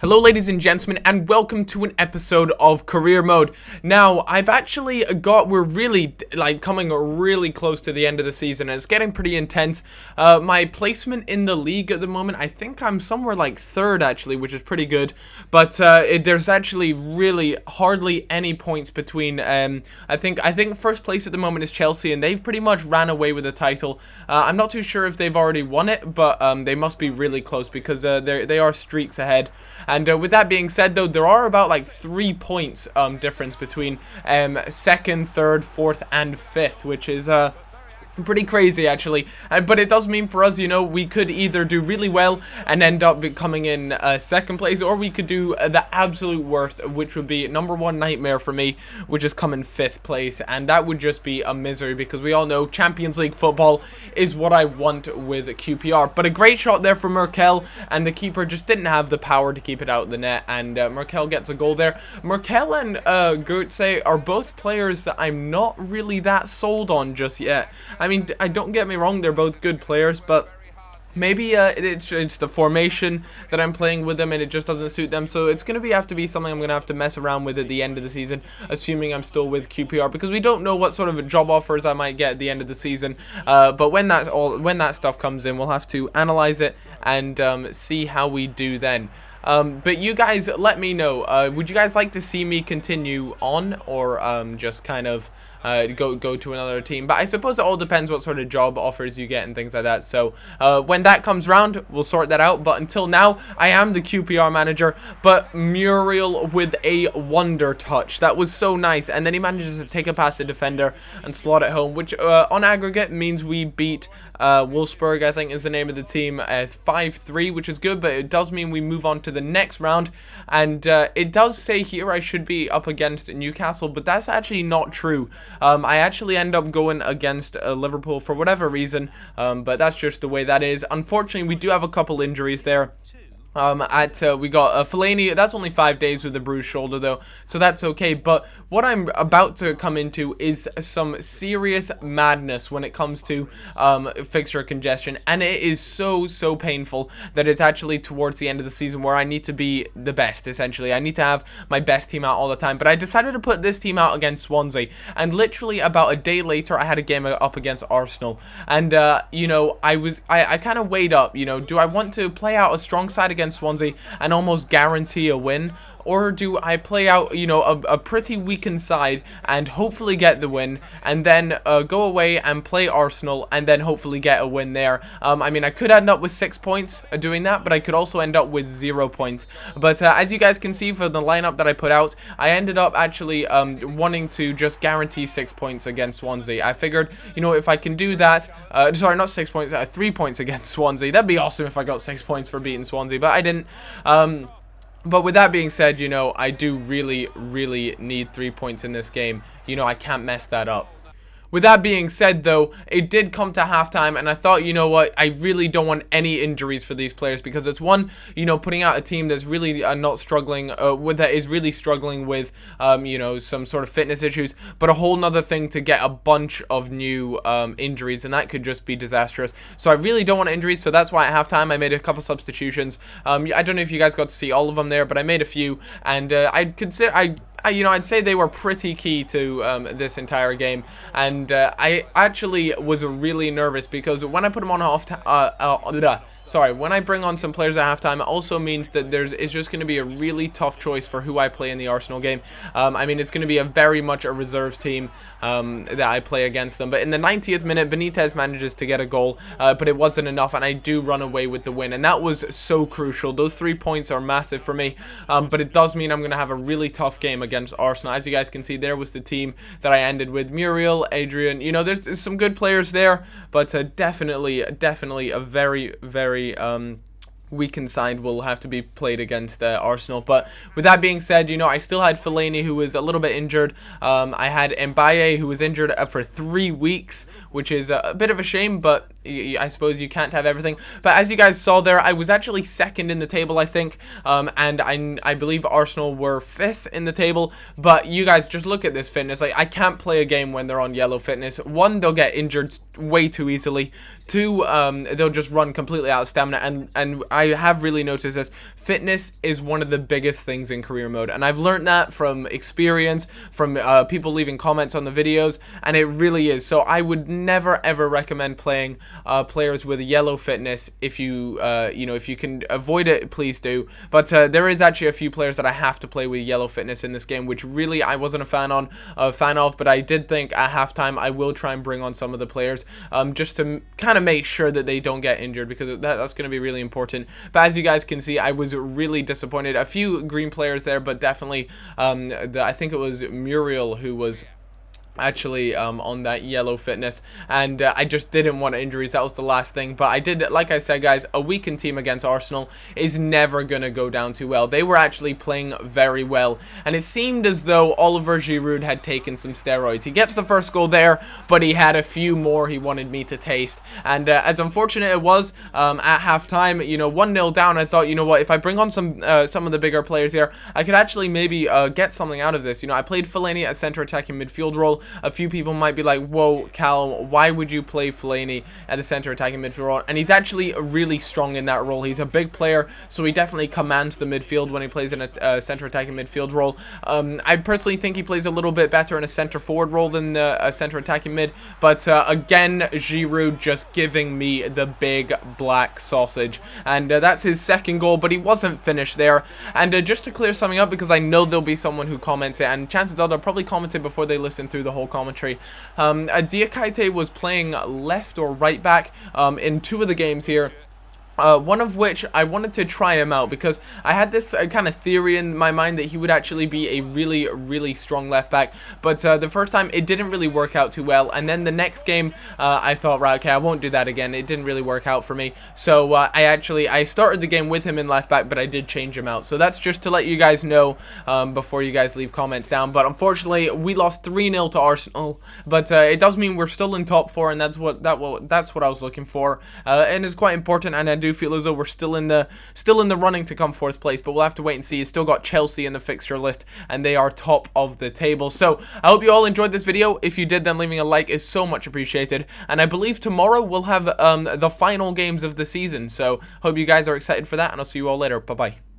Hello ladies and gentlemen, and welcome to an episode of Career Mode. Now, we're really, coming really close to the end of the season, and it's getting pretty intense. My placement in the league at the moment, I think I'm somewhere like third actually, which is pretty good. But there's actually really hardly any points between, I think first place at the moment is Chelsea, and they've pretty much ran away with the title. I'm not too sure if they've already won it, but they must be really close because they are streaks ahead. And with that being said, though, there are about like 3 points difference between second, third, fourth, and fifth, which is pretty crazy actually, but it does mean for us, we could either do really well and end up coming in second place, or we could do the absolute worst, which would be number one nightmare for me, which is come in fifth place, and that would just be a misery because we all know Champions League football is what I want with QPR. But a great shot there from Merkel, and the keeper just didn't have the power to keep it out of the net, and Merkel gets a goal there. Merkel and Goetze are both players that I'm not really that sold on just yet. I mean, don't get me wrong, they're both good players, but maybe it's the formation that I'm playing with them and it just doesn't suit them. So it's going to have to be something I'm going to have to mess around with at the end of the season, assuming I'm still with QPR, because we don't know what sort of job offers I might get at the end of the season. But when that stuff comes in, we'll have to analyze it and see how we do then. But you guys, let me know. Would you guys like to see me continue on, or just kind of go to another team? But I suppose it all depends what sort of job offers you get and things like that. So when that comes round, we'll sort that out. But until now, I am the QPR manager. But Muriel with a wonder touch. That was so nice. And then he manages to take it past the defender and slot it home, which on aggregate means we beat Wolfsburg, I think is the name of the team, 5-3, which is good. But it does mean we move on to the next round. And it does say here I should be up against Newcastle, but that's actually not true. I actually end up going against Liverpool for whatever reason, but that's just the way that is. Unfortunately, we do have a couple injuries there. We got Fellaini. That's only 5 days with a bruised shoulder though, so that's okay. But what I'm about to come into is some serious madness when it comes to fixture congestion, and it is so painful that it's actually towards the end of the season where I need to be the best. Essentially, I need to have my best team out all the time. But I decided to put this team out against Swansea, and literally about a day later, I had a game up against Arsenal, and I kind of weighed up. Do I want to play out a strong side against Swansea and almost guarantee a win, or do I play out a pretty weakened side and hopefully get the win, and then go away and play Arsenal and then hopefully get a win there? I mean, I could end up with 6 points doing that, but I could also end up with 0 points. But as you guys can see for the lineup that I put out, I ended up actually wanting to just guarantee 6 points against Swansea. I figured, if I can do that, sorry, not 6 points, 3 points against Swansea. That'd be awesome if I got 6 points for beating Swansea, but I didn't. But with that being said, I do really need 3 points in this game. I can't mess that up. With that being said, though, it did come to halftime, and I thought, what, I really don't want any injuries for these players, because it's one, putting out a team that's really not struggling, that is really struggling with, some sort of fitness issues, but a whole nother thing to get a bunch of new injuries, and that could just be disastrous. So I really don't want injuries, so that's why at halftime I made a couple substitutions. I don't know if you guys got to see all of them there, but I made a few, and I'd say they were pretty key to this entire game, and I actually was really nervous because when I put them on when I bring on some players at halftime, it also means that it's just going to be a really tough choice for who I play in the Arsenal game. I mean, it's going to be very much a reserves team that I play against them. But in the 90th minute, Benitez manages to get a goal, but it wasn't enough, and I do run away with the win, and that was so crucial. Those 3 points are massive for me, but it does mean I'm going to have a really tough game against Arsenal. As you guys can see, there was the team that I ended with: Muriel, Adrian. There's some good players there, but definitely a very weakened side will have to be played against Arsenal. But with that being said, I still had Fellaini, who was a little bit injured. I had Mbaye, who was injured for 3 weeks, which is a bit of a shame, but I suppose you can't have everything. But as you guys saw there, I was actually second in the table, I think, and I believe Arsenal were 5th in the table. But you guys just look at this fitness. I can't play a game when they're on yellow fitness. One, they'll get injured way too easily. Two, they'll just run completely out of stamina, and I have really noticed this. Fitness is one of the biggest things in career mode, and I've learned that from experience, from people leaving comments on the videos, and it really is. So I would never ever recommend playing players with yellow fitness. If you if you can avoid it, please do. But there is actually a few players that I have to play with yellow fitness in this game, which really I wasn't a fan of, but I did think at halftime I will try and bring on some of the players just to kind of make sure that they don't get injured, because that's going to be really important. But as you guys can see, I was really disappointed. A few green players there, but definitely I think it was Muriel who was actually on that yellow fitness, and I just didn't want injuries. That was the last thing. But I did, like I said, guys, a weakened team against Arsenal is never gonna go down too well. They were actually playing very well, and it seemed as though Oliver Giroud had taken some steroids. He gets the first goal there, but he had a few more he wanted me to taste, and as unfortunate it was, at halftime, 1-0 down, I thought, you know what, if I bring on some of the bigger players here, I could actually maybe get something out of this. I played Fellaini at center attacking midfield role. A few people might be like, whoa, Callum, why would you play Fellaini at the center attacking midfield role? And he's actually really strong in that role. He's a big player, so he definitely commands the midfield when he plays in a center attacking midfield role. I personally think he plays a little bit better in a center forward role than a center attacking mid, but again, Giroud just giving me the big black sausage, and that's his second goal, but he wasn't finished there. And just to clear something up, because I know there'll be someone who comments it, and chances are they'll probably comment it before they listen through the whole commentary. Diakite was playing left or right back in 2 of the games here. One of which I wanted to try him out, because I had this kind of theory in my mind that he would actually be a really, really strong left back, but the first time it didn't really work out too well, and then the next game I thought, right, okay, I won't do that again. It didn't really work out for me, so I started the game with him in left back, but I did change him out. So that's just to let you guys know before you guys leave comments down. But unfortunately, we lost 3-0 to Arsenal, but it does mean we're still in top 4, and that's what I was looking for, and it's quite important. And I do feel as though we're still in the running to come 4th place, but we'll have to wait and see. It's still got Chelsea in the fixture list, and they are top of the table. So I hope you all enjoyed this video. If you did, then leaving a like is so much appreciated, and I believe tomorrow we'll have the final games of the season, so hope you guys are excited for that, and I'll see you all later. Bye bye.